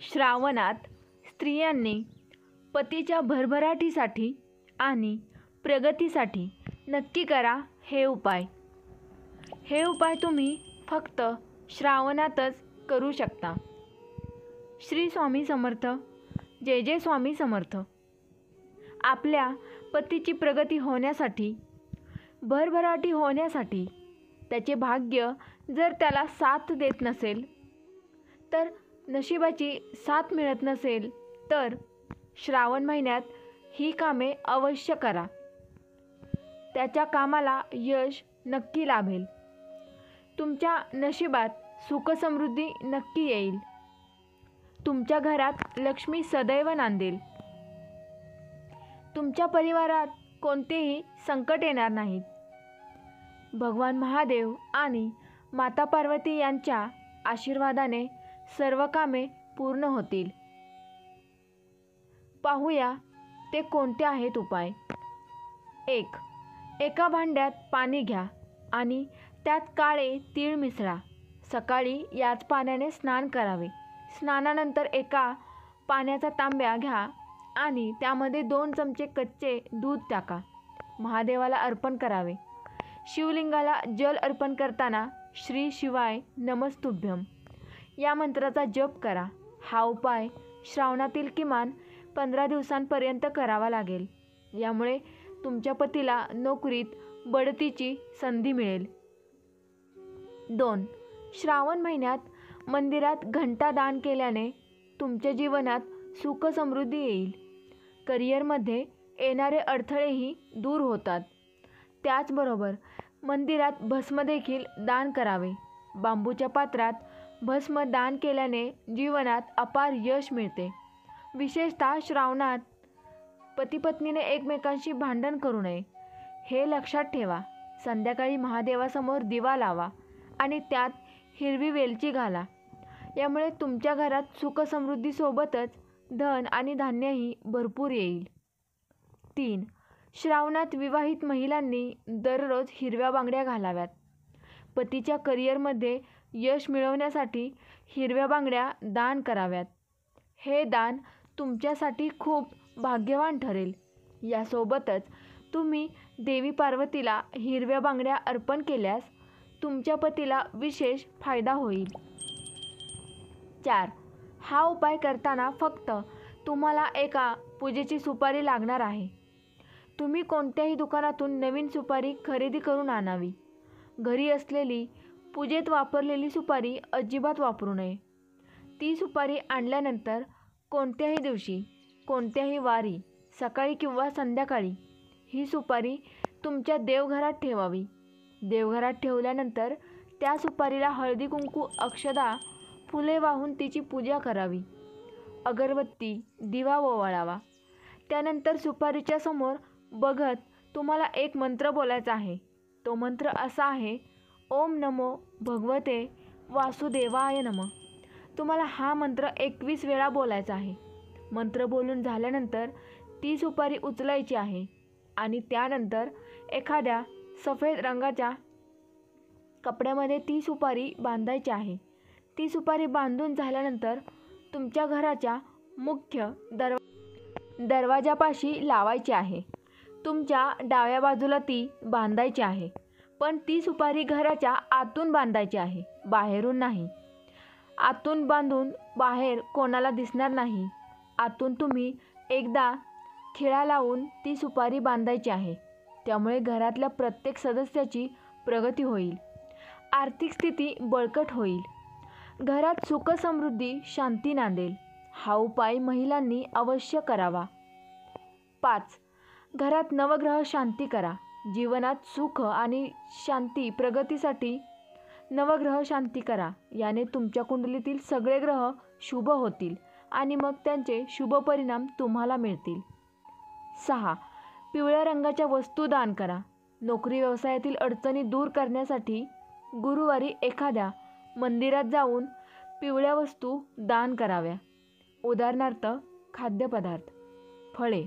श्रावणात स्त्रियांनी पतीच्या भरभराटीसाठी आणि प्रगतीसाठी नक्की करा हे उपाय. हे उपाय तुम्ही फक्त श्रावणातच करू शकता. श्री स्वामी समर्थ. जय जय स्वामी समर्थ. आपल्या पतीची प्रगती होण्यासाठी, भरभराटी होण्यासाठी, त्याचे भाग्य जर त्याला साथ देत नसेल, तर नशिबाची साथ मिळत नसेल, तर श्रावण महिन्यात ही कामे अवश्य करा. त्याच्या कामाला यश नक्की लाभेल. तुमच्या नशिबात सुखसमृद्धी नक्की येईल. तुमच्या घरात लक्ष्मी सदैव नांदेल. तुमच्या परिवारात कोणतेही संकट येणार नाहीत. भगवान महादेव आणि माता पार्वती यांच्या आशीर्वादाने सर्व कामे पूर्ण होतील. पाहूया ते कोणते आहेत उपाय. 1. एका भांड्यात पाणी घ्या आणि त्यात काळे तीळ मिसळा. सकाळी याच पाण्याने स्नान करावे. स्नानानंतर एका पाण्याचा तांब्या घ्या आणि त्यामध्ये 2 चमचे कच्चे दूध टाका. महादेवाला अर्पण करावे. शिवलिंगाला जल अर्पण करताना श्री शिवाय नमस्तुभ्यम या मंत्राचा जप करा. हा उपाय श्रावणातील किमान 15 दिवसांपर्यंत करावा लागेल. यामुळे तुमच्या पतीला नोकरीत बढतीची संधी मिळेल. 2. श्रावण महिन्यात मंदिरात घंटा दान केल्याने तुमच्या जीवनात सुख समृद्धी येईल. करिअरमध्ये येणारे अडथळेही दूर होतात. त्याचबरोबर मंदिरात भस्म देखील दान करावे. बांबूच्या पात्रात भस्म दान केल्याने जीवनात अपार यश मिळते. विशेषतः श्रावणात पतीपत्नीने एकमेकांशी भांडण करू नये हे लक्षात ठेवा. संध्याकाळी महादेवासमोर दिवा लावा आणि त्यात हिरवी वेलची घाला. यामुळे तुमच्या घरात सुखसमृद्धीसोबतच धन आणि धान्यही भरपूर येईल. 3. श्रावणात विवाहित महिलांनी दररोज हिरव्या बांगड्या घालाव्यात. पतीच्या करिअरमध्ये यश मिळवण्यासाठी हिरव्या बांगड्या दान कराव्यात. हे दान तुमच्यासाठी खूप भाग्यवान ठरेल. यासोबतच तुम्ही देवी पार्वतीला हिरव्या बांगड्या अर्पण केल्यास तुमच्या पतीला विशेष फायदा होईल. 4. हा उपाय करताना फक्त तुम्हाला एका पूजेची सुपारी लागणार आहे. तुम्ही कोणत्याही दुकानातून नवीन सुपारी खरेदी करून आणावी. घरी असलेली पूजेत वापरलेली सुपारी अजिबात वापरू नये. ती सुपारी आणल्यानंतर कोणत्याही दिवशी, कोणत्याही वारी, सकाळी किंवा संध्याकाळी ही सुपारी तुमच्या देवघरात ठेवावी. देवघरात ठेवल्यानंतर त्या सुपारीला हळदी कुंकू, अक्षदा, फुले वाहून तिची पूजा करावी. अगरबत्ती, दिवा ओवाळावा. त्यानंतर सुपारीच्या समोर बघत तुम्हाला एक मंत्र बोलायचा आहे. तो मंत्र असा आहे: ओम नमो भगवते वासुदेवाय नमः. तुम्हाला हा मंत्र 21 वेळा बोलायचा आहे. मंत्र बोलून झाल्यानंतर ती सुपारी उचलायची आहे आणि त्यानंतर एखाद्या सफेद रंगाच्या कपड्यामध्ये ती सुपारी बांधायची आहे. ती सुपारी बांधून झाल्यानंतर तुमच्या घराच्या मुख्य दरवाजापाशी लावायची आहे. तुमच्या डाव्या बाजूला ती बांधायची आहे. पण ती सुपारी घराच्या आतून बांधायची आहे, बाहेरून नाही. आतून बांधून बाहेर कोणाला दिसणार नाही. आतून तुम्ही एकदा खिळा लावून ती सुपारी बांधायची आहे. त्यामुळे घरातल्या प्रत्येक सदस्याची प्रगती होईल. आर्थिक स्थिती बळकट होईल. घरात सुखसमृद्धी, शांती नांदेल. हा उपाय महिलांनी अवश्य करावा. 5. घरात नवग्रह शांती करा. जीवनात सुख आणि शांती, प्रगतीसाठी नवग्रह शांती करा. याने तुमच्या कुंडलीतील सगळे ग्रह शुभ होतील आणि मग त्यांचे शुभ परिणाम तुम्हाला मिळतील. 6. पिवळ्या रंगाच्या वस्तू दान करा. नोकरी व्यवसायातील अडचणी दूर करण्यासाठी गुरुवारी एखाद्या मंदिरात जाऊन पिवळ्या वस्तू दान कराव्या. उदाहरणार्थ खाद्यपदार्थ, फळे,